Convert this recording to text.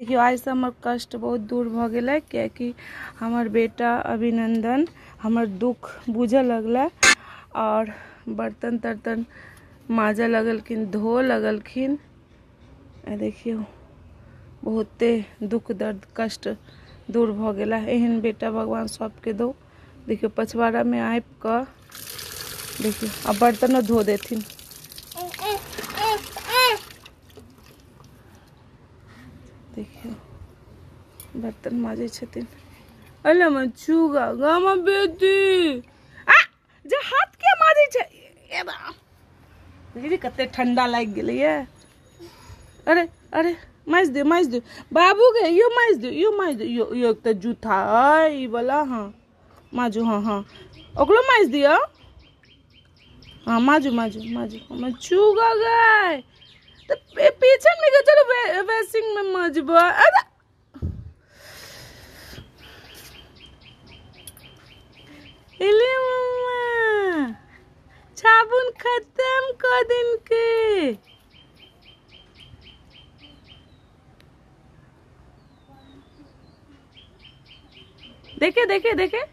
देखियो आज से हमार कष्ट बहुत दूर भ गेलै, क्योंकि हमार बेटा अभिनंदन हमार दुख बुझे लगला और बर्तन तर्तन माजे लगलखिन, धो लगलखिन। देखियो बहुते दुख दर्द कष्ट दूर भ गेला। एहन बेटा भगवान सबके दो। देखियो पछवाड़ा में आबि क देखियो अब बर्तन धो देथिन। देखियो बर्तन माजे छथिन। अले मैं चूगा गामा बेटी आ जे हाथ के माजे छै ए बा दीदी कते ठंडा लाग गेलै ये। अरे अरे माज दे बाबू के यो माज दे यो एक त जूठा है ई वाला। हां माजू हां ओकरो माज दियो। हां माजू मैं चूगा गए तो पीछे में के चलो वेसिंग में मजबा। अरे इले मम्मा साबुन खत्म कर दिन के। देखे देखे देखे